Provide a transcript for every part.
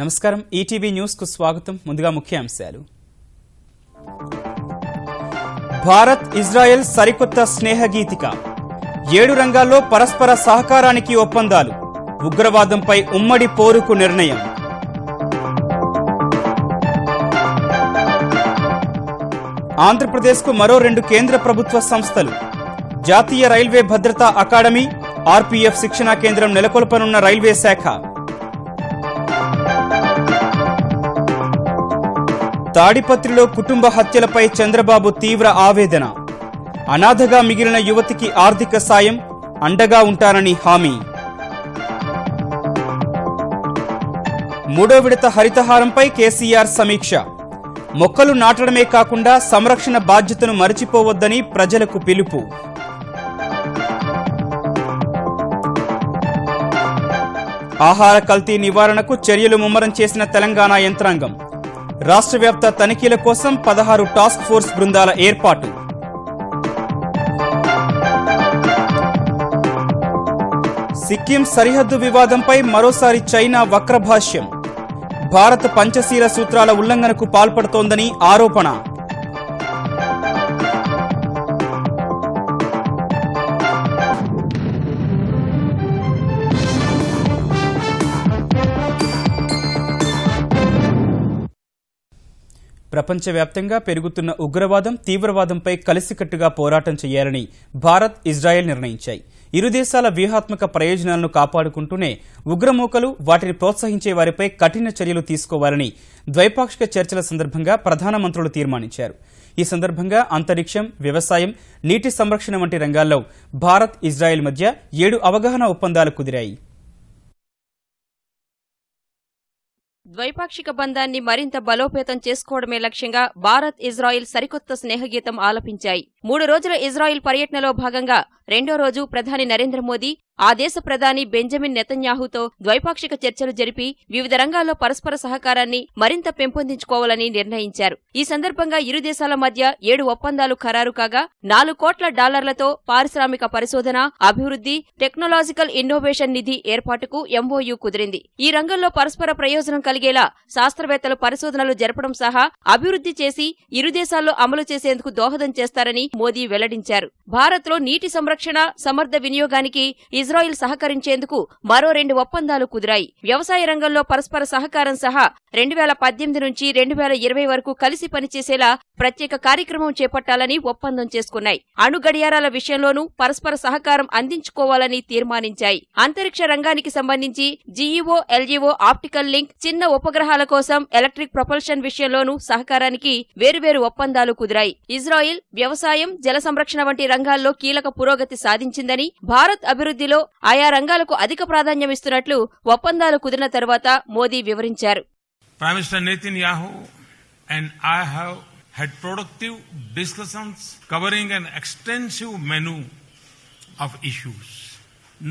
నమస్కారం ETV news కు స్వాగతం. ముందుగా ముఖ్యాంశాలు. భారత్ ఇజ్రాయెల్ సరికొత్త స్నేహగీతిక. 7 రంగాల్లో పరస్పర సహకారానికి ఒప్పందాలు. ఉగ్రవాదంపై ఉమ్మడి పోరుకు నిర్ణయం. ఆంధ్రప్రదేశ్కు మరో 2 కేంద్ర ప్రభుత్వ సంస్థలు. జాతీయ రైల్వే భద్రతా అకాడమీ, ఆర్పీఎఫ్ శిక్షణా కేంద్రం నెలకొల్పనున్న రైల్వే శాఖ. తాడిపత్రిలో కుటుంబ హత్యలపై చంద్రబాబు తీవ్ర ఆవేదన. అనాథగా మిగిలిన యువతికి ఆర్థిక సాయం, అండగా ఉంటానని హామీ. 3వ విడత హరితహారంపై కేసీఆర్ సమీక్ష. మొక్కలు నాటడమే కాకుండా సంరక్షణ బాధ్యతను మరచిపోవద్దని ప్రజలకు పిలుపు. ఆహార కల్తీ నివారణకు చర్యలు ముమ్మరం చేసిన తెలంగాణ యంత్రాంగం. రాష్ట్ర వ్యాప్త తనిఖీల కోసం 16 టాస్క్ ఫోర్స్ బృందాల ఏర్పాటు. సిక్కిం సరిహద్దు వివాదంపై మరోసారి చైనా వక్రభాష్యం. భారత్ పంచశీల సూత్రాల ఉల్లంఘనకు పాల్పడుతోందని ఆరోపణ. ప్రపంచవ్యాప్తంగా పెరుగుతున్న ఉగ్రవాదం, తీవ్రవాదంపై కలిసికట్టుగా పోరాటం చేయాలని భారత్, ఇజ్రాయెల్ నిర్ణయించాయి. ఇరు దేశాల వ్యూహాత్మక ప్రయోజనాలను కాపాడుకుంటూనే ఉగ్రమూకలు, వాటిని ప్రోత్సహించే వారిపై కఠిన చర్యలు తీసుకోవాలని ద్వైపాక్షిక చర్చల సందర్భంగా ప్రధానమంత్రులు తీర్మానించారు. ఈ సందర్భంగా అంతరిక్షం, వ్యవసాయం, నీటి సంరక్షణ వంటి రంగాల్లో భారత్, ఇజ్రాయెల్ మధ్య 7 అవగాహన ఒప్పందాలు కుదిరాయి. ద్వైపాక్షిక బంధాన్ని మరింత బలోపేతం చేసుకోవడమే లక్ష్యంగా భారత్, ఇజ్రాయిల్ సరికొత్త స్నేహగీతం ఆలపించాయి. 3 రోజుల ఇజ్రాయిల్ పర్యటనలో భాగంగా 2వ రోజు ప్రధాని నరేంద్ర మోదీ ఆ దేశ ప్రధాని బెంజమిన్ నెతన్యాహుతో ద్వైపాక్షిక చర్చలు జరిపి వివిధ రంగాల్లో పరస్పర సహకారాన్ని మరింత పెంపొందించుకోవాలని నిర్ణయించారు. ఈ సందర్భంగా ఇరు దేశాల మధ్య 7 ఒప్పందాలు ఖరారు కాగా $4 కోట్ల పారిశ్రామిక పరిశోధన, అభివృద్ధి, టెక్నాలజికల్ ఇన్నోవేషన్ నిధి ఏర్పాటుకు ఎంఓయూ కుదిరింది. ఈ రంగంలో పరస్పర ప్రయోజనం కలిగేలా శాస్త్రవేత్తలు పరిశోధనలు జరపడం సహా అభివృద్ధి చేసి ఇరు దేశాల్లో అమలు చేసేందుకు దోహదం చేస్తారని మోదీ వెల్లడించారు. భారత్లో నీటి సంరక్షణ, సమర్థ వినియోగానికి ఇజ్రాయిల్ సహకరించేందుకు మరో 2 ఒప్పందాలు కుదిరాయి. వ్యవసాయ రంగంలో పరస్పర సహకారం సహా 2018 నుంచి 2020 వరకు కలిసి పనిచేసేలా ప్రత్యేక కార్యక్రమం చేపట్టాలని ఒప్పందం చేసుకున్నాయి. అణు గడియారాల విషయంలోనూ పరస్పర సహకారం అందించుకోవాలని తీర్మానించాయి. అంతరిక్ష రంగానికి సంబంధించి జీఈఓ, ఎల్ఈఓ, ఆప్టికల్ లింక్, చిన్న ఉపగ్రహాల కోసం ఎలక్ట్రిక్ ప్రొపల్షన్ విషయంలోనూ సహకారానికి వేరువేరు ఒప్పందాలు కుదిరాయి. ఇజ్రాయిల్ వ్యవసాయం, జల సంరక్షణ వంటి రంగాల్లో కీలక పురోగతి సాధించిందని, భారత్ అభివృద్ధిలో ఆయా రంగాలకు అధిక ప్రాధాన్యమిస్తున్నట్లు ఒప్పందాలు కుదిరిన తర్వాత మోదీ వివరించారు. Prime Minister Netanyahu and I have had productive discussions covering an extensive menu of issues,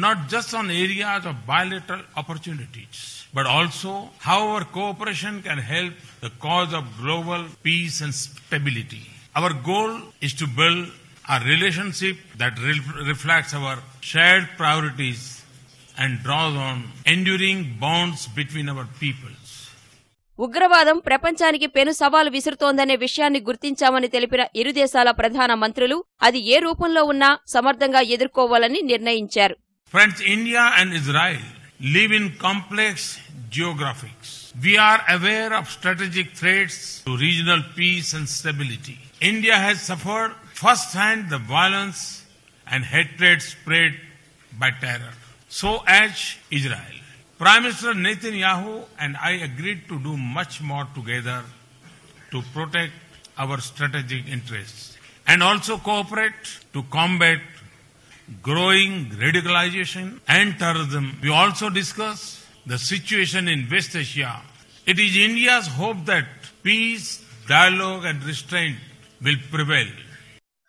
not just on areas of bilateral opportunities, but also how our cooperation can help the cause of global peace and stability. Our goal is to build a relationship that reflects our shared priorities and draws on enduring bonds between our peoples. ఉగ్రవాదం ప్రపంచానికి పెను సవాలు విసురుతోందనే విషయాన్ని గుర్తించామని తెలిపిన ఇరు దేశాల ప్రధాన మంత్రులు అది ఏ రూపంలో ఉన్నా సమర్థంగా ఎదుర్కోవాలని నిర్ణయించారు. Friends, India and Israel live in complex geographies. We are aware of strategic threats to regional peace and stability. India has suffered first-hand the violence and hatred spread by terror. So as Israel. Prime Minister Netanyahu and I agreed to do much more together to protect our strategic interests and also cooperate to combat growing radicalization and terrorism. We also discussed the situation in West Asia. It is India's hope that peace, dialogue and restraint will prevail.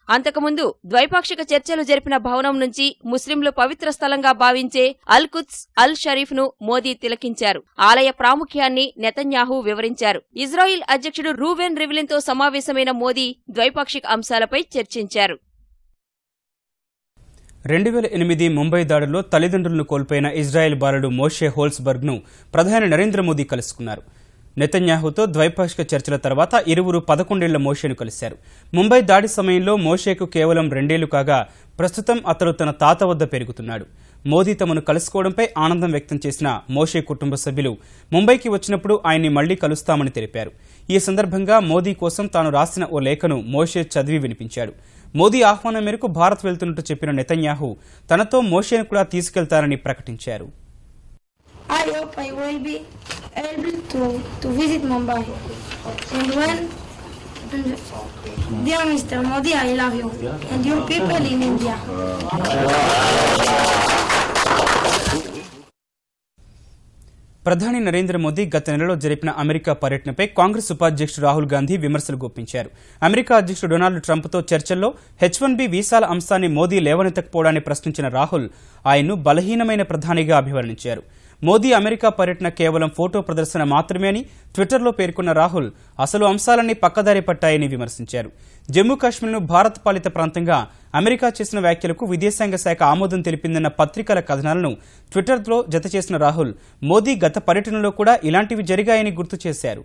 అంతకుముందు ద్వైపాక్షిక చర్చలు జరిపిన భవనం నుంచి ముస్లింలు పవిత్ర స్థలంగా భావించే అల్ కుద్స్, అల్ షరీఫ్ ను మోదీ తిలకించారు. ఆలయ ప్రాముఖ్యాన్ని నెతన్యాహు వివరించారు. ఇజ్రాయిల్ అధ్యక్షుడు రూవెన్ రివ్లిన్ తో సమావేశమైన మోదీ ద్వైపాక్షిక అంశాలపై చర్చించారు. 2008 ముంబై దాడుల్లో తల్లిదండ్రులను కోల్పోయిన ఇజ్రాయెల్ బాలుడు మోషే హోల్స్బర్గ్ను ప్రధాని నరేంద్ర మోదీ కలుసుకున్నారు. నెతన్యాహుతో ద్వైపాక్షిక చర్చల తర్వాత ఇరువురు 11 ఏళ్ల మోషేను కలిశారు. ముంబై దాడి సమయంలో మోషేకు కేవలం 2 ఏళ్లు కాగా ప్రస్తుతం అతడు తన తాత వద్ద పెరుగుతున్నాడు. మోదీ తమను కలుసుకోవడంపై ఆనందం వ్యక్తం చేసిన మోషే కుటుంబ సభ్యులు ముంబైకి వచ్చినప్పుడు ఆయన్ని మళ్లీ కలుస్తామని తెలిపారు. ఈ సందర్భంగా మోదీ కోసం తాను రాసిన ఓ లేఖను మోషే చదివి వినిపించాడు. మోదీ ఆహ్వానం మేరకు భారత్ వెళ్తున్నట్టు చెప్పిన నెతన్యాహు తనతో మోషేను కూడా తీసుకెళ్తారని ప్రకటించారు. I hope I will be able to visit Mumbai. And when, dear Mr. Modi, I love you and your people in India. ప్రధాని నరేంద్ర మోదీ గత నెలలో జరిపిన అమెరికా పర్యటనపై కాంగ్రెస్ ఉపాధ్యక్షుడు రాహుల్ గాంధీ విమర్శలు గుప్పించారు. అమెరికా అధ్యక్షుడు డొనాల్డ్ ట్రంప్తో చర్చల్లో H1B వీసాల అంశాన్ని మోదీ లేవనెత్తకపోవడాన్ని ప్రశ్నించిన రాహుల్ ఆయన్ను బలహీనమైన ప్రధానిగా అభివర్ణించారు. మోదీ అమెరికా పర్యటన కేవలం ఫోటో ప్రదర్శన మాత్రమే అని ట్విట్టర్లో పేర్కొన్న రాహుల్ అసలు అంశాలన్నీ పక్కదారి పట్టాయని విమర్శించారు. జమ్మూ కాశ్మీర్ను భారత్ పాలిత ప్రాంతంగా అమెరికా చేసిన వ్యాఖ్యలకు విదేశాంగ శాఖ ఆమోదం తెలిపిందన్న పత్రికల కథనాలను ట్విట్టర్లో జతచేసిన రాహుల్ మోదీ గత పర్యటనలో కూడా ఇలాంటివి జరిగాయని గుర్తు చేశారు.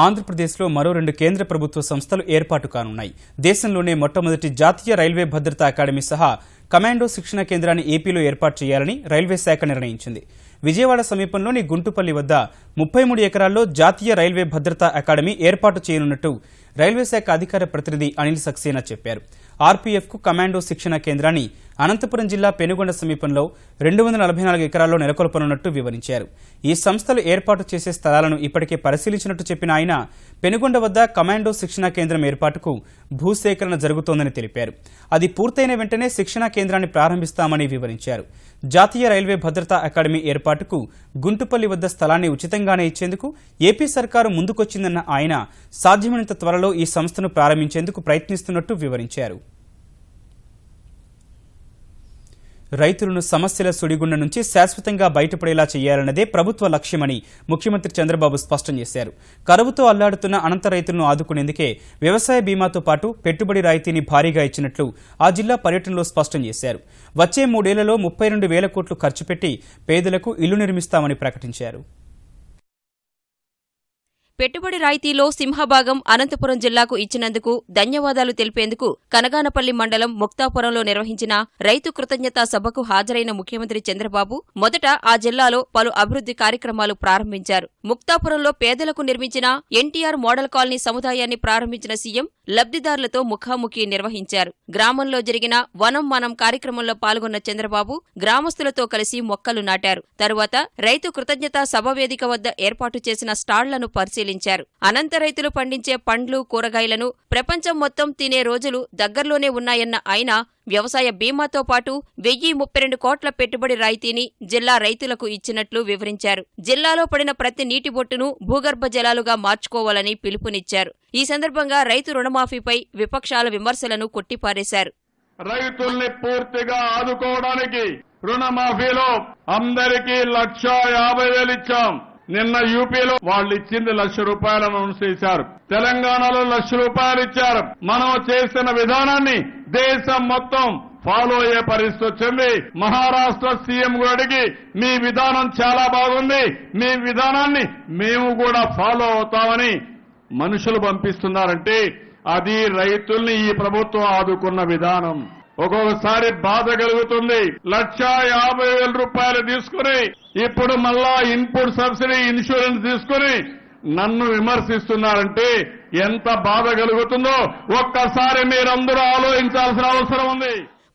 ఆంధ్రప్రదేశ్లో మరో 2 కేంద్ర ప్రభుత్వ సంస్థలు ఏర్పాటు కానున్నాయి. దేశంలోనే మొట్టమొదటి జాతీయ రైల్వే భద్రతా అకాడమీ సహా కమాండో శిక్షణ కేంద్రాన్ని ఏపీలో ఏర్పాటు చేయాలని రైల్వే శాఖ నిర్ణయించింది. విజయవాడ సమీపంలోని గుంటుపల్లి వద్ద 33 ఎకరాల్లో జాతీయ రైల్వే భద్రతా అకాడమీ ఏర్పాటు చేయనున్నట్టు రైల్వే శాఖ అధికార ప్రతినిధి అనిల్ సక్సేనా చెప్పారు. ఆర్పీఎఫ్కు కమాండో శిక్షణ కేంద్రాన్ని అనంతపురం జిల్లా పెనుగొండ సమీపంలో 244 ఎకరాల్లో నెలకొల్పనున్నట్టు వివరించారు. ఈ సంస్థలు ఏర్పాటు చేసే స్థలాలను ఇప్పటికే పరిశీలించినట్టు చెప్పిన ఆయన పెనుగొండ వద్ద కమాండో శిక్షణ కేంద్రం ఏర్పాటుకు భూసేకరణ జరుగుతోందని తెలిపారు. అది పూర్తయిన వెంటనే శిక్షణా కేంద్రాన్ని ప్రారంభిస్తామని వివరించారు. జాతీయ రైల్వే భద్రతా అకాడమీ ఏర్పాటుకు గుంటుపల్లి వద్ద స్థలాన్ని ఉచితంగానే ఇచ్చేందుకు ఏపీ సర్కారు ముందుకొచ్చిందన్న ఆయన సాధ్యమైనంత త్వరలో ఈ సంస్థను ప్రారంభించేందుకు ప్రయత్నిస్తున్నట్టు వివరించారు. రైతులను సమస్యల సుడిగుండ నుంచి శాశ్వతంగా బయటపడేలా చేయాలన్నదే ప్రభుత్వ లక్ష్యమని ముఖ్యమంత్రి చంద్రబాబు స్పష్టం చేశారు. కరువుతో అల్లాడుతున్న అనంత రైతులను ఆదుకునేందుకే వ్యవసాయ బీమాతో పాటు పెట్టుబడి రాయితీని భారీగా ఇచ్చినట్లు ఆ జిల్లా పర్యటనలో స్పష్టం చేశారు. వచ్చే 3 ఏళ్లలో 32,000 కోట్లు ఖర్చు పెట్టి పేదలకు ఇల్లు నిర్మిస్తామని ప్రకటించారు. పెట్టుబడి రాయితీలో సింహభాగం అనంతపురం జిల్లాకు ఇచ్చినందుకు ధన్యవాదాలు తెలిపేందుకు కనగానపల్లి మండలం ముక్తాపురంలో నిర్వహించిన రైతు కృతజ్ఞతా సభకు హాజరైన ముఖ్యమంత్రి చంద్రబాబు మొదట ఆ జిల్లాలో పలు అభివృద్ధి కార్యక్రమాలు ప్రారంభించారు. ముక్తాపురంలో పేదలకు నిర్మించిన ఎన్టీఆర్ మోడల్ కాలనీ సముదాయాన్ని ప్రారంభించిన సీఎం లబ్ధిదారులతో ముఖాముఖి నిర్వహించారు. గ్రామంలో జరిగిన వనం మనం కార్యక్రమంలో పాల్గొన్న చంద్రబాబు గ్రామస్తులతో కలిసి మొక్కలు నాటారు. తరువాత రైతు కృతజ్ఞతా సభ వేదిక వద్ద ఏర్పాటు చేసిన స్టాళ్లను పరిశీలించారు. అనంత రైతులు పండించే పండ్లు, కూరగాయలను ప్రపంచం మొత్తం తినే రోజులు దగ్గర్లోనే ఉన్నాయన్న ఆయన వ్యవసాయ బీమాతో పాటు 1,032 కోట్ల పెట్టుబడి రాయితీని జిల్లా రైతులకు ఇచ్చినట్లు వివరించారు. జిల్లాలో పడిన ప్రతి నీటి బొట్టును భూగర్భ జలాలుగా మార్చుకోవాలని పిలుపునిచ్చారు. ఈ సందర్భంగా రైతు రుణమాఫీపై విపక్షాల విమర్శలను కొట్టిపారేశారు. రైతుల్ని పూర్తిగా ఆదుకోవడానికి రుణమాఫీలో అందరికీ 1,50,000 ఇచ్చాం. నిన్న యూపీలో వాళ్ళు ఇచ్చింది 1,00,000 రూపాయలను అనౌన్స్ చేశారు. తెలంగాణలో 1,00,000 రూపాయలు ఇచ్చారు. మనం చేసిన విధానాన్ని దేశం మొత్తం ఫాలో అయ్యే పరిస్థితి వచ్చింది. మహారాష్ట్ర సీఎం కూడా అడిగి మీ విధానం చాలా బాగుంది, మీ విధానాన్ని మేము కూడా ఫాలో అవుతామని మనుషులు పంపిస్తున్నారంటే అది రైతుల్ని ఈ ప్రభుత్వం ఆదుకున్న విధానం. ఒక్కొక్కసారి బాధ కలుగుతుంది. 1,50,000 రూపాయలు తీసుకుని ఇప్పుడు మళ్ళా ఇన్పుట్ సబ్సిడీ ఇన్సూరెన్స్ తీసుకుని నన్ను విమర్శిస్తున్నారంటే ఎంత బాధ కలుగుతుందో ఒక్కసారి మీరందరూ ఆలోచించాల్సిన అవసరం ఉంది.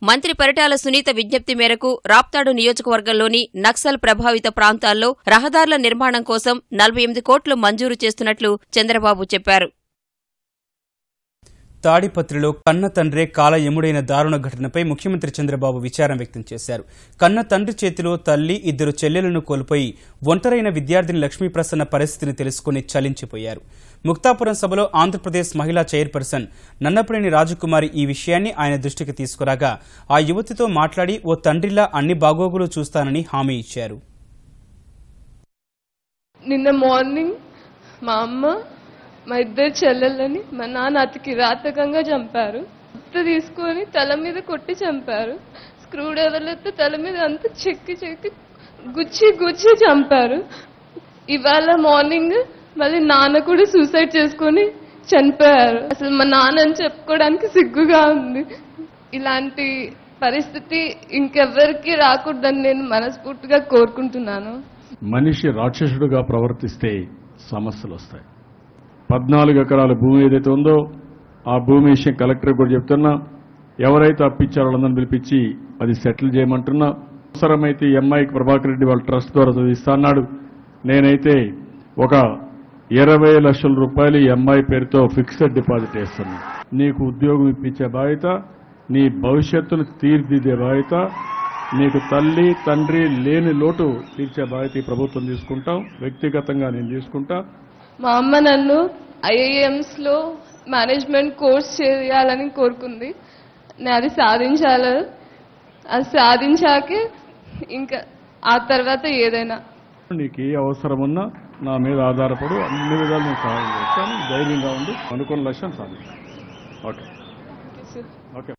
మంత్రి పరిటాల సునీత విజ్ఞప్తి మేరకు రాప్తాడు నియోజకవర్గంలోని నక్సల్ ప్రభావిత ప్రాంతాల్లో రహదారుల నిర్మాణం కోసం 48 కోట్లు మంజూరు చేస్తున్నట్లు చంద్రబాబు చెప్పారు. తాడిపత్రిలో కన్న తండ్రే కాలయముడైన దారుణ ఘటనపై ముఖ్యమంత్రి చంద్రబాబు విచారం వ్యక్తం చేశారు. కన్న తండ్రి చేతిలో తల్లి, 2 చెల్లెలను కోల్పోయి ఒంటరైన విద్యార్థిని లక్ష్మీప్రసన్న పరిస్థితిని తెలుసుకుని చలించిపోయారు. ముక్తాపురం సభలో ఆంధ్రప్రదేశ్ మహిళా చైర్పర్సన్ నన్నపనేని రాజకుమారి ఈ విషయాన్ని ఆయన దృష్టికి తీసుకురాగా ఆ యువతితో మాట్లాడి ఓ తండ్రిలా అన్ని బాగోగులు చూస్తానని హామీ ఇచ్చారు. నిన్న మార్నింగ్ మా అమ్మ మా 2 చెల్లెళ్ళని మా నాన్న అతి కిరాతకంగా చంపారు. తీసుకొని తల మీద కొట్టి చంపారు. స్క్రూ డ్రైవర్లతో తల మీద అంతా చెక్కి గుచ్చి చంపారు. ఇవాళ మార్నింగ్ మళ్ళీ నాన్న కూడా సూసైడ్ చేసుకొని చనిపోయారు. అసలు మా నాన్నని చెప్పుకోవడానికి సిగ్గుగా ఉంది. ఇలాంటి పరిస్థితి ఇంకెవ్వరికి రాకూడదని నేను మనస్ఫూర్తిగా కోరుకుంటున్నాను. మనిషి రాక్షసుడుగా ప్రవర్తిస్తే సమస్యలు వస్తాయి. 14 ఎకరాల భూమి ఏదైతే ఉందో ఆ భూమి విషయం కలెక్టర్ కూడా చెప్తున్నా. ఎవరైతే అప్పిచ్చారో వాళ్ళందరినీ పిలిపించి అది సెటిల్ చేయమంటున్నా. అవసరమైతే ఎంఐకి ప్రభాకర్ రెడ్డి వాళ్ళ ట్రస్ట్ ద్వారా చదివిస్తా అన్నాడు. నేనైతే ఒక 20 లక్షల రూపాయలు ఎంఐ పేరుతో ఫిక్స్డ్ డిపాజిట్ వేస్తున్నా. నీకు ఉద్యోగం ఇప్పించే బాధ్యత, నీ భవిష్యత్తును తీర్చిదిద్దే బాధ్యత, నీకు తల్లి తండ్రి లేని లోటు తీర్చే బాధ్యత ఈ ప్రభుత్వం తీసుకుంటాం. వ్యక్తిగతంగా నేను తీసుకుంటా. మా అమ్మ నన్ను ఐఐఎంస్ లో మేనేజ్మెంట్ కోర్స్ చేయాలని కోరుకుంది. నేను అది సాధించాలి. అది సాధించాకే ఇంకా ఆ తర్వాత ఏదైనా. నీకు ఏ అవసరం ఉన్నా నా మీద ఆధారపడు. అన్ని విధాలు నేను సహాయం చేస్తాను. ధైర్యంగా ఉండి అనుకున్న లక్ష్యం సాధిస్తాను. Okay okay.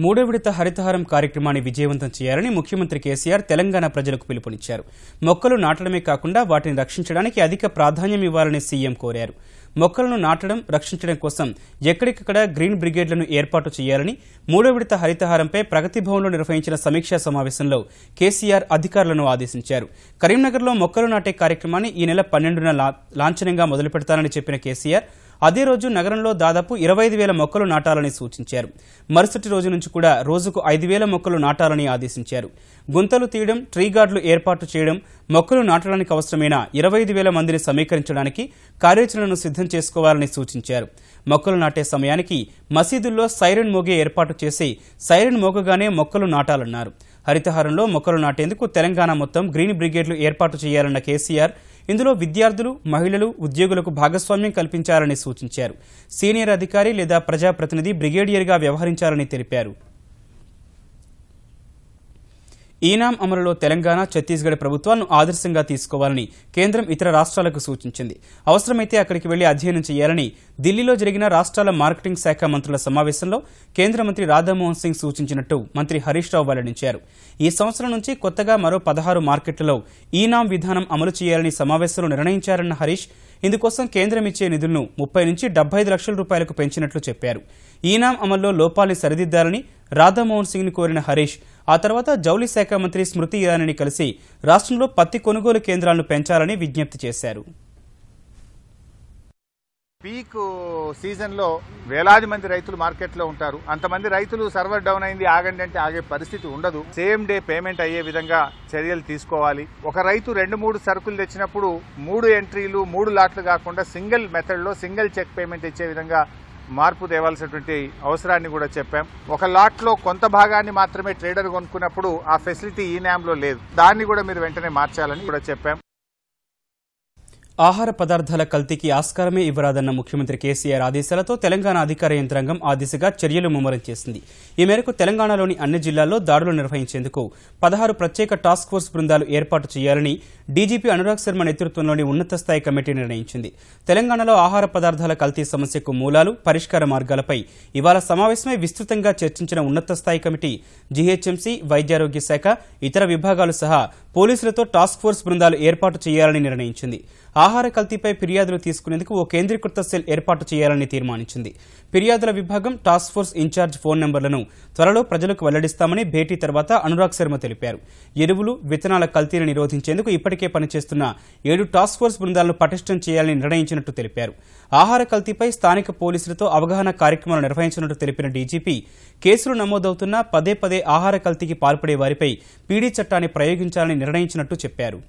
3వ విడత హరితహారం కార్యక్రమాన్ని విజయవంతం చేయాలని ముఖ్యమంత్రి కేసీఆర్ తెలంగాణ ప్రజలకు పిలుపునిచ్చారు. మొక్కలు నాటడమే కాకుండా వాటిని రక్షించడానికి అధిక ప్రాధాన్యం ఇవ్వాలని సీఎం కోరారు. మొక్కలను నాటడం, రక్షించడం కోసం ఎక్కడికక్కడ గ్రీన్ బ్రిగేడ్లను ఏర్పాటు చేయాలని 3వ విడత హరితహారంపై ప్రగతి భవన్లో నిర్వహించిన సమీక్షా సమావేశంలో కేసీఆర్ అధికారులను ఆదేశించారు. కరీంనగర్లో మొక్కలు నాటే కార్యక్రమాన్ని ఈ నెల 12న లాంఛనంగా మొదలుపెడతానని చెప్పిన కేసీఆర్ అదే రోజు నగరంలో దాదాపు 25,000 మొక్కలు నాటాలని సూచించారు. మరుసటి రోజు నుంచి కూడా రోజుకు 5,000 మొక్కలు నాటాలని ఆదేశించారు. గుంతలు తీయడం, ట్రీ గార్డులు ఏర్పాటు చేయడం, మొక్కలు నాటడానికి అవసరమైన 25,000 మందిని సమీకరించడానికి కార్యాచరణను సిద్ధం చేసుకోవాలని సూచించారు. మొక్కలు నాటే సమయానికి మసీదుల్లో సైరన్ మోగే ఏర్పాటు చేసి సైరన్ మోగగానే మొక్కలు నాటాలన్నారు. హరితహారంలో మొక్కలు నాటేందుకు తెలంగాణ మొత్తం గ్రీన్ బ్రిగేడ్లు ఏర్పాటు చేయాలన్న కేసీఆర్ ఇందులో విద్యార్థులు, మహిళలు, ఉద్యోగులకు భాగస్వామ్యం కల్పించాలని సూచించారు. సీనియర్ అధికారి లేదా ప్రజాప్రతినిధి బ్రిగేడియర్గా వ్యవహరించాలని తెలిపారు. ఈనాం అమలులో తెలంగాణ, ఛత్తీస్గఢ్ ప్రభుత్వాలను ఆదర్శంగా తీసుకోవాలని కేంద్రం ఇతర రాష్ట్రాలకు సూచించింది. అవసరమైతే అక్కడికి వెళ్లి అధ్యయనం చేయాలని ఢిల్లీలో జరిగిన రాష్ట్రాల మార్కెటింగ్ శాఖ మంత్రుల సమావేశంలో కేంద్ర మంత్రి రాధామోహన్ సింగ్ సూచించినట్టు మంత్రి హరీష్ రావు వెల్లడించారు. ఈ సంవత్సరం నుంచి కొత్తగా మరో 16 మార్కెట్లలో ఈనాం విధానం అమలు చేయాలని సమావేశంలో నిర్ణయించారన్న హరీష్ ఇందుకోసం కేంద్రం ఇచ్చే నిధులను 30 నుంచి 75 లక్షల రూపాయలకు పెంచినట్లు చెప్పారు. ఈనాం అమల్లో లోపాల్ని సరిదిద్దాలని రాధామోహన్ సింగ్ ని కోరిన హరీష్ ఆ తర్వాత జౌళి శాఖ మంత్రి స్మృతి ఇరానీని కలిసి రాష్ట్రంలో పత్తి కొనుగోలు కేంద్రాలను పెంచాలని విజ్ఞప్తి చేశారు. పీక్ సీజన్ లో వేలాది మంది రైతులు మార్కెట్ లో ఉంటారు. అంతమంది రైతులు సర్వర్ డౌన్ అయింది ఆగండి అంటే ఆగే పరిస్థితి ఉండదు. సేమ్ డే పేమెంట్ అయ్యే విధంగా చర్యలు తీసుకోవాలి. ఒక రైతు 2-3 సరుకులు తెచ్చినప్పుడు 3 ఎంట్రీలు 3 లాట్లు కాకుండా సింగిల్ మెథడ్ లో సింగిల్ చెక్ పేమెంట్ ఇచ్చే విధంగా మార్పు తేవాల్సినటువంటి అవసరాన్ని కూడా చెప్పాం. ఒక లాట్ లో కొంత భాగాన్ని మాత్రమే ట్రేడర్ కొనుక్కున్నప్పుడు ఆ ఫెసిలిటీ ఈ న్యామ్లో లేదు. దాన్ని కూడా మీరు వెంటనే మార్చాలని కూడా చెప్పాం. ఆహార పదార్థాల కల్తీకి ఆస్కారమే ఇవ్వరాదన్న ముఖ్యమంత్రి కేసీఆర్ ఆదేశాలతో తెలంగాణ అధికార యంత్రాంగం ఆ దిశగా చర్యలు ముమ్మరం చేసింది. ఈ మేరకు తెలంగాణలోని అన్ని జిల్లాల్లో దాడులు నిర్వహించేందుకు 16 ప్రత్యేక టాస్క్ ఫోర్స్ బృందాలు ఏర్పాటు చేయాలని డీజీపీ అనురాగ్ శర్మ నేతృత్వంలోని ఉన్నత స్థాయి కమిటీ నిర్ణయించింది. తెలంగాణలో ఆహార పదార్థాల కల్తీ సమస్యకు మూలాలు, పరిష్కార మార్గాలపై ఇవాళ సమావేశమై విస్తృతంగా చర్చించిన ఉన్నత స్థాయి కమిటీ జీహెచ్ఎంసీ, వైద్యారోగ్య శాఖ, ఇతర విభాగాలు సహా పోలీసులతో టాస్క్ ఫోర్స్ బృందాలు ఏర్పాటు చేయాలని నిర్ణయించింది. ఆహార కల్తీపై ఫిర్యాదులు తీసుకునేందుకు ఓ కేంద్రీకృత సెల్ ఏర్పాటు చేయాలని తీర్మానించింది. ఫిర్యాదుల విభాగం, టాస్క్ ఫోర్స్ ఇన్ఛార్జ్ ఫోన్ నెంబర్లను త్వరలో ప్రజలకు వెల్లడిస్తామని భేటీ తర్వాత అనురాగ్ శర్మ తెలిపారు. ఎరువులు, విత్తనాల కల్తీని నిరోధించేందుకు ఇప్పటికే పనిచేస్తున్న 7 టాస్క్ ఫోర్స్ బృందాలను పటిష్టం చేయాలని నిర్ణయించినట్టు తెలిపారు. ఆహార కల్తీపై స్థానిక పోలీసులతో అవగాహన కార్యక్రమాలు నిర్వహించినట్టు తెలిపిన డీజీపీ కేసులు నమోదవుతున్నా పదే ఆహార కల్తీకి పాల్పడే వారిపై పీడీ చట్టాన్ని ప్రయోగించాలని నిర్ణయించినట్టు చెప్పారు.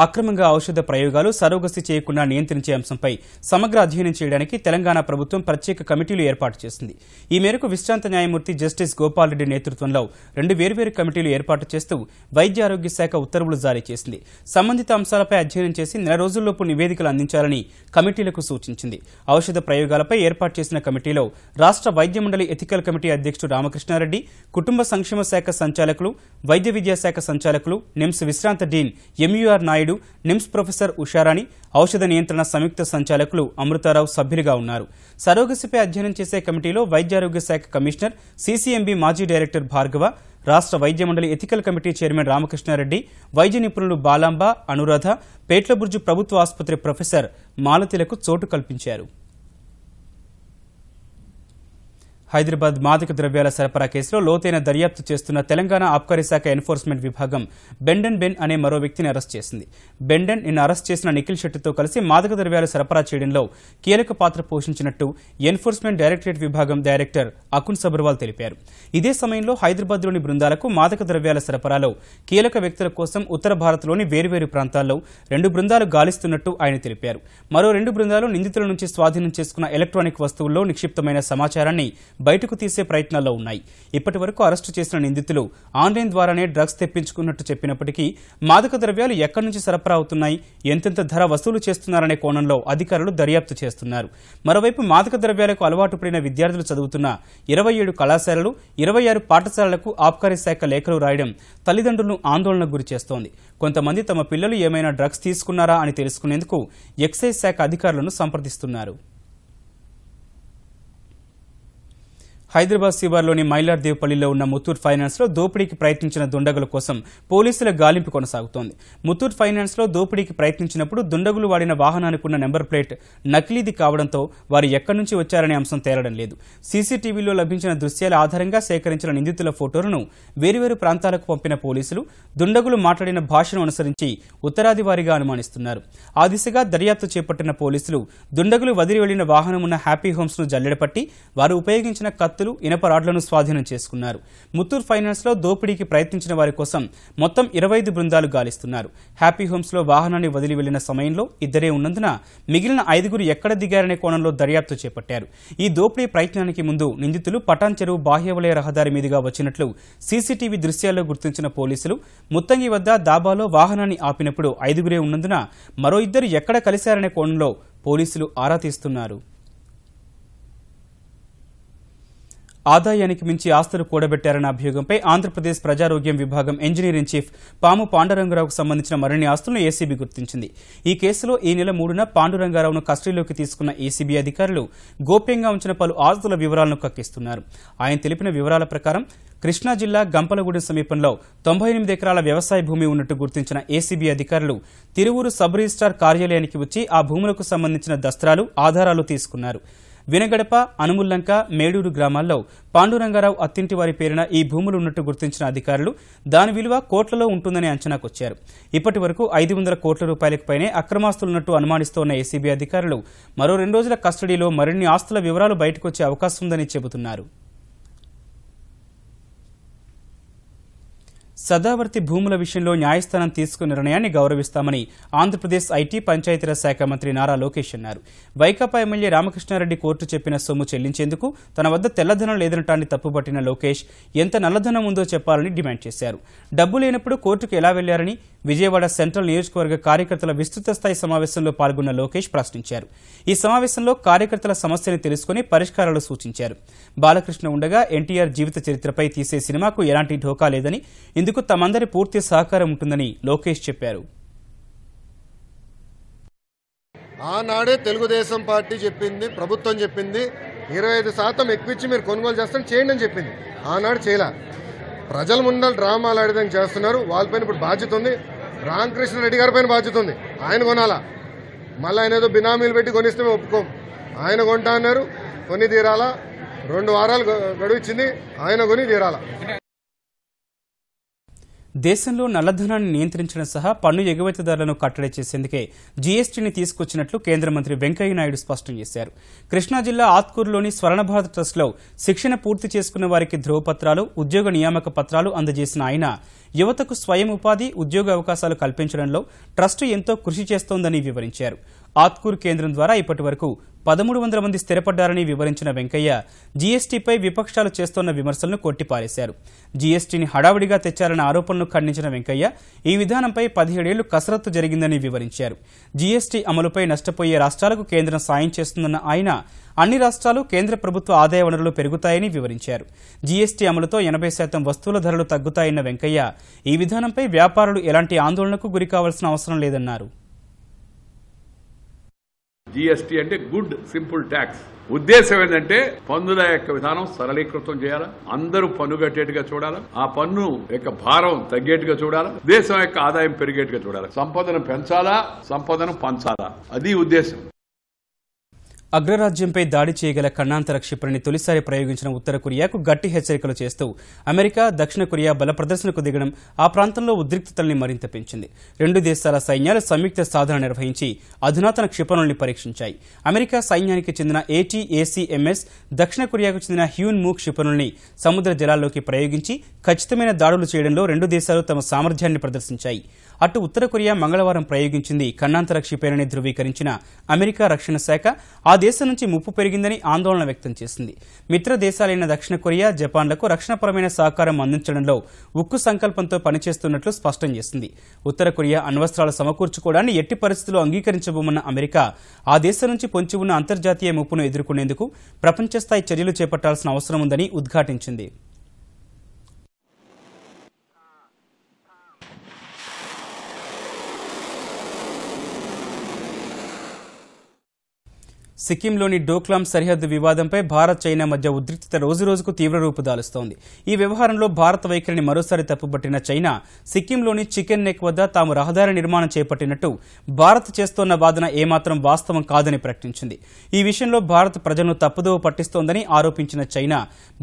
అక్రమంగా ఔషధ ప్రయోగాలు, సరోగసి చేయకుండా నియంత్రించే అంశంపై సమగ్ర అధ్యయనం చేయడానికి తెలంగాణ ప్రభుత్వం ప్రత్యేక కమిటీలు ఏర్పాటు చేసింది. ఈ మేరకు విశ్రాంత న్యాయమూర్తి జస్టిస్ గోపాల్ రెడ్డి నేతృత్వంలో 2 వేర్వేరు కమిటీలు ఏర్పాటు చేస్తూ వైద్య ఆరోగ్య శాఖ ఉత్తర్వులు జారీ చేసింది. సంబంధిత అంశాలపై అధ్యయనం చేసి 1 రోజుల్లోపు నివేదికలు అందించాలని కమిటీలకు సూచించింది. ఔషధ ప్రయోగాలపై ఏర్పాటు చేసిన కమిటీలో రాష్ట్ర వైద్య మండలి ఎథికల్ కమిటీ అధ్యక్షుడు రామకృష్ణారెడ్డి, కుటుంబ సంక్షేమ శాఖ సంచాలకులు, వైద్య విద్యాశాఖ సంచాలకులు, నిమ్స్ విశ్రాంత డీన్ ఎంయూఆర్ నాయుడు నాయుడు, నిమ్స్ ప్రొఫెసర్ ఉషారాణి, ఔషధ నియంత్రణ సంయుక్త సంచాలకులు అమృతారావు సభ్యులుగా ఉన్నారు. సరోగసిపై అధ్యయనం చేసే కమిటీలో వైద్యారోగ్య శాఖ కమిషనర్, సీసీఎంబీ మాజీ డైరెక్టర్ భార్గవ, రాష్ట్ర వైద్య మండలి ఎథికల్ కమిటీ చైర్మన్ రామకృష్ణారెడ్డి, వైద్య నిపుణులు బాలాంబ, అనురాధ, పేట్లబుర్జు ప్రభుత్వ ఆసుపత్రి ప్రొఫెసర్ మాలతిలకు చోటు కల్పించారు. హైదరాబాద్ మాదక ద్రవ్యాల సరఫరా కేసులో లోతైన దర్యాప్తు చేస్తున్న తెలంగాణ ఆబ్కారీ శాఖ ఎన్ఫోర్స్మెంట్ విభాగం బెండన్ బెన్ అనే మరో వ్యక్తిని అరెస్ట్ చేసింది. బెండన్ నిన్న అరెస్ట్ చేసిన నిఖిల్ శెట్టితో కలిసి మాదక ద్రవ్యాలు సరఫరా చేయడంలో కీలక పాత్ర పోషించినట్టు ఎన్ఫోర్స్మెంట్ డైరెక్టరేట్ విభాగం డైరెక్టర్ అకున్ సబర్వాల్ తెలిపారు. ఇదే సమయంలో హైదరాబాద్లోని బృందాలకు మాదక ద్రవ్యాల సరఫరాలో కీలక వ్యక్తుల కోసం ఉత్తర భారత్లోని వేర్వేరు ప్రాంతాల్లో 2 బృందాలు గాలిస్తున్నట్టు ఆయన తెలిపారు. మరో 2 బృందాలు నిందితుల నుంచి స్వాధీనం చేసుకున్న ఎలక్ట్రానిక్ వస్తువుల్లో నిక్షిప్తమైన సమాచారాన్ని బయటకు తీసే ప్రయత్నాల్లో ఉన్నాయి. ఇప్పటి వరకు అరెస్టు చేసిన నిందితులు ఆన్లైన్ ద్వారానే డ్రగ్స్ తెప్పించుకున్నట్టు చెప్పినప్పటికీ మాదక ద్రవ్యాలు ఎక్కడి నుంచి సరఫరా అవుతున్నాయి, ఎంతెంత ధర వసూలు చేస్తున్నారనే కోణంలో అధికారులు దర్యాప్తు చేస్తున్నారు. మరోవైపు మాదక ద్రవ్యాలకు అలవాటు పడిన విద్యార్థులు చదువుతున్న 27 కళాశాలలు, 26 పాఠశాలలకు ఆబ్కారీ శాఖ లేఖలు రాయడం తల్లిదండ్రులను ఆందోళనకు గురి చేస్తోంది. కొంతమంది తమ పిల్లలు ఏమైనా డ్రగ్స్ తీసుకున్నారా అని తెలుసుకునేందుకు ఎక్సైజ్ శాఖ అధికారులను సంప్రదిస్తున్నారు. హైదరాబాద్ శివార్లోని మైలార్దేవ్పల్లిలో ఉన్న ముత్తూట్ ఫైనాన్స్ లో దోపిడీకి ప్రయత్నించిన దుండగుల కోసం పోలీసుల గాలింపు కొనసాగుతోంది. ముత్తూట్ ఫైనాన్స్ లో దోపిడీకి ప్రయత్నించినప్పుడు దుండగులు వాడిన వాహనానికి ఉన్న నెంబర్ ప్లేట్ నకిలీది కావడంతో వారు ఎక్కడి నుంచి వచ్చారనే అంశం తేలడం లేదు. సీసీటీవీలో లభించిన దృశ్యాల ఆధారంగా సేకరించిన నిందితుల ఫోటోలను వేరువేరు ప్రాంతాలకు పంపిన పోలీసులు దుండగులు మాట్లాడిన భాషను అనుసరించి ఉత్తరాది వారీగా అనుమానిస్తున్నారు. ఆ దిశగా దర్యాప్తు చేపట్టిన పోలీసులు దుండగులు వదిలి వెళ్లిన వాహనం ఉన్న హ్యాపీ హోమ్స్ ను జల్లెడపట్టి వారు ఉపయోగించిన కత్తులు, ఇనప రాడ్లను స్వాధీనం చేసుకున్నారు. ముత్తూర్ ఫైనాన్స్ లో దోపిడీకి ప్రయత్నించిన వారి కోసం మొత్తం 25 బృందాలు గాలిస్తున్నారు. హ్యాపీ హోమ్స్ లో వాహనాన్ని వదిలి వెళ్లిన సమయంలో 2 ఉన్నందున మిగిలిన 5 ఎక్కడ దిగారనే కోణంలో దర్యాప్తు చేపట్టారు. ఈ దోపిడీ ప్రయత్నానికి ముందు నిందితులు పటాన్ చెరువు బాహ్యవలయ రహదారి మీదుగా వచ్చినట్లు సీసీటీవీ దృశ్యాల్లో గుర్తించిన పోలీసులు ముత్తంగి వద్ద దాబాలో వాహనాన్ని ఆపినప్పుడు 5 ఉన్నందున మరో 2 ఎక్కడ కలిశారనే కోణంలో పోలీసులు ఆరా తీస్తున్నారు. ఆదాయానికి మించి ఆస్తులు కూడబెట్టారన్న అభియోగంపై ఆంధ్రప్రదేశ్ ప్రజారోగ్యం విభాగం ఇంజనీర్ ఇన్ చీఫ్ పాము పాండురంగారావుకు సంబంధించిన మరిన్ని ఆస్తులను ఏసీబీ గుర్తించింది. ఈ కేసులో ఈ నెల 3న పాండురంగారావును కస్టడీలోకి తీసుకున్న ఏసీబీ అధికారులు గోప్యంగా ఉంచిన పలు ఆస్తుల వివరాలను కక్కిస్తున్నారు. ఆయన తెలిపిన వివరాల ప్రకారం కృష్ణా జిల్లా గంపలగూడెం సమీపంలో 98 ఎకరాల వ్యవసాయ భూమి ఉన్నట్టు గుర్తించిన ఏసీబీ అధికారులు తిరువూరు సబ్ రిజిస్ట్రార్ కార్యాలయానికి వచ్చి ఆ భూములకు సంబంధించిన దస్త్రాలు, ఆధారాలు తీసుకున్నారు. వినగడప, అనుముల్లంక, మేడూరు గ్రామాల్లో పాండురంగారావు అత్తింటి వారి పేరున ఈ భూములు ఉన్నట్టు గుర్తించిన అధికారులు దాని విలువ కోట్లలో ఉంటుందని అంచనాకొచ్చారు. ఇప్పటి వరకు 500 కోట్ల రూపాయలకు పైనే అక్రమాస్తులున్నట్టు అనుమానిస్తోన్న ఏసీబీ అధికారులు మరో 2 రోజుల కస్టడీలో మరిన్ని ఆస్తుల వివరాలు బయటకొచ్చే అవకాశం ఉందని చెబుతున్నారు. సదావర్తి భూముల విషయంలో న్యాయస్థానం తీసుకున్న నిర్ణయాన్ని గౌరవిస్తామని ఆంధ్రప్రదేశ్ ఐటీ పంచాయతీరాజ్ శాఖ మంత్రి నారా లోకేష్ అన్నారు. వైకాపా ఎమ్మెల్యే రామకృష్ణారెడ్డి కోర్టు చెప్పిన సొమ్ము చెల్లించేందుకు తన వద్ద తెల్లధనం లేదనటాన్ని తప్పుపట్టిన లోకేష్ ఎంత నల్లధనం ఉందో చెప్పాలని డిమాండ్ చేశారు. డబ్బు లేనప్పుడు కోర్టుకు ఎలా వెళ్లారని విజయవాడ సెంట్రల్ నియోజకవర్గ కార్యకర్తల విస్తృత స్థాయి సమావేశంలో పాల్గొన్న లోకేష్ ప్రశ్నించారు. ఈ సమావేశంలో కార్యకర్తల సమస్యను తెలుసుకుని పరిష్కారాలు సూచించారు. బాలకృష్ణ ఉండగా ఎన్టీఆర్ జీవిత చరిత్రపై తీసే సినిమాకు ఎలాంటి ఢోకా లేదని, ఇందుకు తమందరి పూర్తి సహకారం ఉంటుందని లోకేష్ చెప్పారు. ఆనాడే తెలుగుదేశం పార్టీ చెప్పింది, ప్రభుత్వం చెప్పింది 25% ఎక్కువిచ్చి మీరు కొనుగోలు చేస్తాను చేయండి అని చెప్పింది. ఆనాడు చేయలే. ప్రజల ముందర డ్రామాలు ఆడేదని చేస్తున్నారు. వాళ్ళపైన ఇప్పుడు బాధ్యత ఉంది. రామకృష్ణారెడ్డి గారి పైన బాధ్యత ఉంది. ఆయన కొనాలా. మళ్ళీ ఆయన ఏదో బినామీలు పెట్టి కొనిస్తే మేము ఒప్పుకోం. ఆయన కొంటా అన్నారు, కొని తీరాలా. 2 వారాలు గడువు ఇచ్చింది, ఆయన కొని తీరాలా. దేశంలో నల్లధనాన్ని నియంత్రించడం సహా పన్ను ఎగుమతిదారులను కట్టడి చేసేందుకే జీఎస్టీని తీసుకొచ్చినట్లు కేంద్ర మంత్రి వెంకయ్యనాయుడు స్పష్టం చేశారు. కృష్ణా జిల్లా ఆత్కూరులోని స్వర్ణ భారత్ ట్రస్ట్లో శిక్షణ పూర్తి చేసుకున్న వారికి ధ్రువపత్రాలు, ఉద్యోగ నియామక పత్రాలు అందజేసిన ఆయన యువతకు స్వయం ఉపాధి, ఉద్యోగ అవకాశాలు కల్పించడంలో ట్రస్టు ఎంతో కృషి చేస్తోందని వివరించారు. ఆత్కూరు కేంద్రం ద్వారా ఇప్పటి వరకు 1,300 మంది స్థిరపడ్డారని వివరించిన వెంకయ్య జీఎస్టీపై విపక్షాలు చేస్తోన్న విమర్శలను కొట్టిపారేశారు. జీఎస్టీని హడావిడిగా తెచ్చారన్న ఆరోపణలు ఖండించిన వెంకయ్య ఈ విధానంపై 17 ఏళ్లు కసరత్తు జరిగిందని వివరించారు. జీఎస్టీ అమలుపై నష్టపోయే రాష్ట్రాలకు కేంద్రం సాయం చేస్తుందన్న ఆయన అన్ని రాష్ట్రాలు కేంద్ర ప్రభుత్వ ఆదాయ వనరులు పెరుగుతాయని వివరించారు. జీఎస్టీ అమలుతో 80% వస్తువుల ధరలు తగ్గుతాయన్న వెంకయ్య ఈ విధానంపై వ్యాపారులు ఎలాంటి ఆందోళనకు గురి కావాల్సిన అవసరం లేదన్నారు. జీఎస్టీ అంటే గుడ్ సింపుల్ ట్యాక్స్. ఉద్దేశం ఏంటంటే పన్నుల యొక్క విధానం సరళీకృతం చేయాలా, అందరూ పన్ను కట్టేట్టుగా చూడాలా, ఆ పన్ను యొక్క భారం తగ్గేట్టుగా చూడాలా, దేశం యొక్క ఆదాయం పెరిగేట్టుగా చూడాలా, సంపదను పెంచాలా, సంపదను పంచాలా, అది ఉద్దేశం. అగ్రరాజ్యంపై దాడి చేయగల ఖండాంతర క్షిపణిని తొలిసారి ప్రయోగించిన ఉత్తర కొరియాకు గట్టి హెచ్చరికలు చేస్తూ అమెరికా, దక్షిణ కొరియా బల ప్రదర్శనకు దిగడం ఆ ప్రాంతంలో ఉద్రిక్తతల్ని మరింత పెంచింది. 2 దేశాల సైన్యాలు సంయుక్త సాధన నిర్వహించి అధునాతన క్షిపణుల్ని పరీక్షించాయి. అమెరికా సైన్యానికి చెందిన ATACMS, దక్షిణ కొరియాకు చెందిన హ్యూన్ మూ క్షిపణుల్ని సముద్ర జలాల్లోకి ప్రయోగించి ఖచ్చితమైన దాడులు చేయడంలో 2 దేశాలు తమ సామర్థ్యాన్ని ప్రదర్శించాయి. అటు ఉత్తర కొరియా మంగళవారం ప్రయోగించింది ఖండాంతర క్షిపణిని ధృవీకరించిన అమెరికా రక్షణ శాఖ ఆ దేశం నుంచి ముప్పు పెరిగిందని ఆందోళన వ్యక్తం చేసింది. మిత్ర దేశాలైన దక్షిణ కొరియా, జపాన్లకు రక్షణపరమైన సహకారం అందించడంలో ఉక్కు సంకల్పంతో పనిచేస్తున్నట్లు స్పష్టం చేసింది. ఉత్తర కొరియా అణ్వస్త్రాలు సమకూర్చుకోవడాన్ని ఎట్టి పరిస్థితుల్లో అంగీకరించబోమన్న అమెరికా ఆ దేశం నుంచి పొంచి ఉన్న అంతర్జాతీయ ముప్పును ఎదుర్కొనేందుకు ప్రపంచస్థాయి చర్యలు చేపట్టాల్సిన అవసరం ఉందని ఉద్ఘాటించింది. సిక్కింలోని డోక్లాం సరిహద్దు వివాదంపై భారత్, చైనా మధ్య ఉద్రిక్తత రోజురోజుకు తీవ్ర రూపు దాలుస్తోంది. ఈ వ్యవహారంలో భారత వైఖరిని మరోసారి తప్పుపట్టిన చైనా సిక్కింలోని చికెన్ నెక్ వద్ద తాము రహదారి నిర్మాణం చేపట్టినట్టు భారత్ చేస్తోన్న వాదన ఏమాత్రం వాస్తవం కాదని ప్రకటించింది. ఈ విషయంలో భారత్ ప్రజలను తప్పుదోవ పట్టిస్తోందని ఆరోపించిన చైనా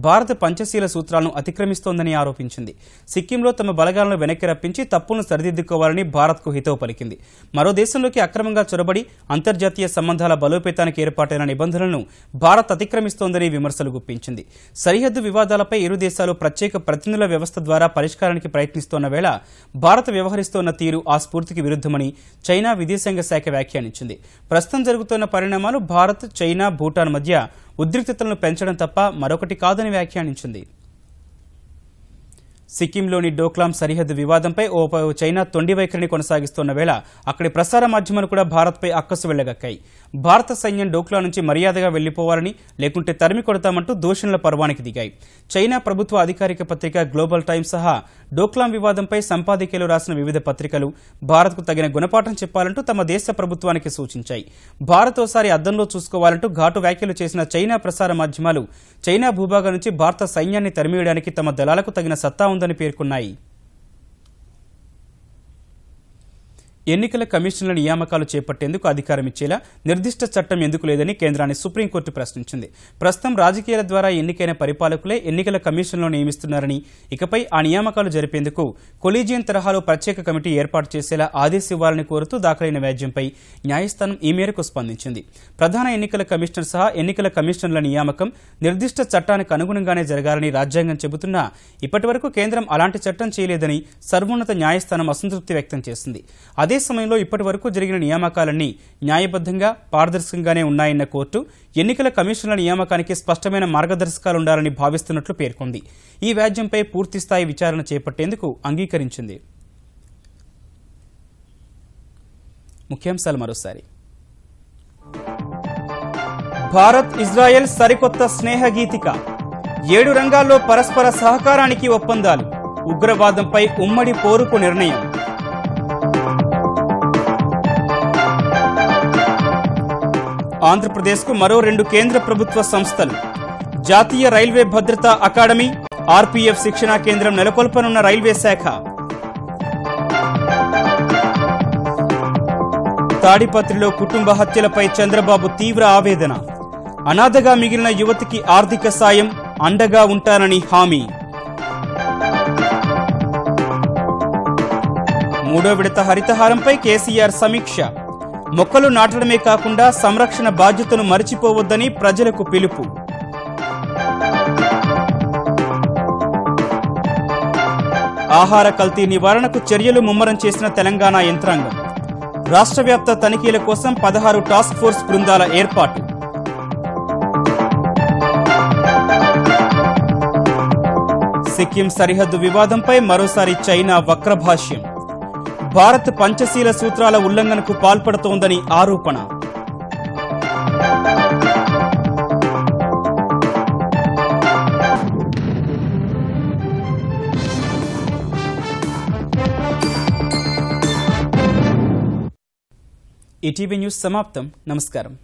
భారత పంచశీల సూత్రాలను అతిక్రమిస్తోందని ఆరోపించింది. సిక్కింలో తమ బలగాలను వెనక్కి రప్పించి తప్పులను సరిదిద్దుకోవాలని భారత్కు హితవు పలికింది. మరో దేశంలోకి అక్రమంగా చొరబడి అంతర్జాతీయ సంబంధాల బలోపేతానికి ఏర్పాటైన నిబంధనలను భారత్ అతిక్రమిస్తోందని విమర్శలు గుప్పించింది. సరిహద్దు వివాదాలపై ఇరు దేశాలు ప్రత్యేక ప్రతినిధుల వ్యవస్థ ద్వారా పరిష్కారానికి ప్రయత్నిస్తోన్న వేళ భారత్ వ్యవహరిస్తోన్న తీరు ఆ స్ఫూర్తికి విరుద్దమని చైనా విదేశాంగ శాఖ వ్యాఖ్యానించింది. ప్రస్తుతం జరుగుతున్న పరిణామాలు భారత్, చైనా, భూటాన్ మధ్య ఉద్రిక్తతలను పెంచడం తప్ప మరొకటి కాదని వ్యాఖ్యానించింది. సిక్కింలోని డోక్లాం సరిహద్దు వివాదంపై ఓ చైనా తొండి వైఖరిని కొనసాగిస్తున్న వేళ అక్కడి ప్రసార మాధ్యమాలు కూడా భారత్పై అక్కసు వెళ్లగక్కాయి. భారత సైన్యం డోక్లా నుంచి మర్యాదగా వెళ్లిపోవాలని, లేకుంటే తరిమి కొడతామంటూ దూషణల పర్వానికి దిగాయి. చైనా ప్రభుత్వ అధికారిక పత్రిక గ్లోబల్ టైమ్స్ సహా డోక్లాం వివాదంపై సంపాదకీయాలు రాసిన వివిధ పత్రికలు భారత్కు తగిన గుణపాఠం చెప్పాలంటూ తమ దేశ ప్రభుత్వానికి సూచించాయి. భారత్ ఓసారి అద్దంలో చూసుకోవాలంటూ ఘాటు వ్యాఖ్యలు చేసిన చైనా ప్రసార మాధ్యమాలు చైనా భూభాగం నుంచి భారత సైన్యాన్ని తరిమివేయడానికి తమ దళాలకు తగిన సత్తా ఉందని పేర్కొన్నాయి. ఎన్నికల కమిషన్ల నియామకాలు చేపట్టేందుకు అధికారం ఇచ్చేలా నిర్దిష్ట చట్టం ఎందుకు లేదని కేంద్రాన్ని సుప్రీంకోర్టు ప్రశ్నించింది. ప్రస్తుతం రాజకీయాల ద్వారా ఎన్నికైన పరిపాలకులే ఎన్నికల కమిషన్లో నియమిస్తున్నారని, ఇకపై ఆ నియామకాలు జరిపేందుకు కొలీజియన్ తరహాలో ప్రత్యేక కమిటీ ఏర్పాటు చేసేలా ఆదేశివ్వాలని కోరుతూ దాఖలైన వ్యాజ్యంపై న్యాయస్థానం ఈ మేరకు స్పందించింది. ప్రధాన ఎన్నికల కమిషనర్ సహా ఎన్నికల కమిషనర్ల నియామకం నిర్దిష్ట చట్టానికి అనుగుణంగానే జరగాలని రాజ్యాంగం చెబుతున్నా ఇప్పటివరకు కేంద్రం అలాంటి చట్టం చేయలేదని సర్వోన్నత న్యాయస్థానం అసంతృప్తి వ్యక్తం చేసింది. అదే సమయంలో ఇప్పటి వరకు జరిగిన నియామకాలన్నీ న్యాయబద్ధంగా, పారదర్శకంగానే ఉన్నాయన్న కోర్టు ఎన్నికల కమిషన్ల నియామకానికి స్పష్టమైన మార్గదర్శకాలుండాలని భావిస్తున్నట్లు పేర్కొంది. ఈ వ్యాజ్యంపై పూర్తిస్థాయి విచారణ చేపట్టేందుకు అంగీకరించింది. ముఖ్యాంశాలు మరోసారి. భారత్, ఇజ్రాయెల్ సరికొత్త స్నేహ గీతిక. 7 రంగాల్లో పరస్పర సహకారానికి ఒప్పందాలు. ఉగ్రవాదంపై ఉమ్మడి పోరుకు నిర్ణయం. ఆంధ్రప్రదేశ్కు మరో 2 కేంద్ర ప్రభుత్వ సంస్థలు. జాతీయ రైల్వే భద్రతా అకాడమీ, ఆర్పీఎఫ్ శిక్షణా కేంద్రం నెలకొల్పనున్న రైల్వే శాఖ. తాడిపత్రిలో కుటుంబ హత్యలపై చంద్రబాబు తీవ్ర ఆవేదన. అనాథగా మిగిలిన యువతికి ఆర్థిక సాయం, అండగా ఉంటానని హామీ. 3వ విడత హరితహారంపై కేసీఆర్ సమీక్ష. మొక్కలు నాటడమే కాకుండా సంరక్షణ బాధ్యతను మరిచిపోవద్దని ప్రజలకు పిలుపు. ఆహార కల్తీ నివారణకు చర్యలు ముమ్మరం చేసిన తెలంగాణ యంత్రాంగం. రాష్ట్ర వ్యాప్త తనిఖీల కోసం 16 టాస్క్ ఫోర్స్ బృందాల ఏర్పాటు. సిక్కిం సరిహద్దు వివాదంపై మరోసారి చైనా వక్రభాష్యం. భారత్ పంచశీల సూత్రాల ఉల్లంఘనకు పాల్పడుతోందని ఆరోపణ. ఈటీవీ న్యూస్ సమాప్తం. నమస్కారం.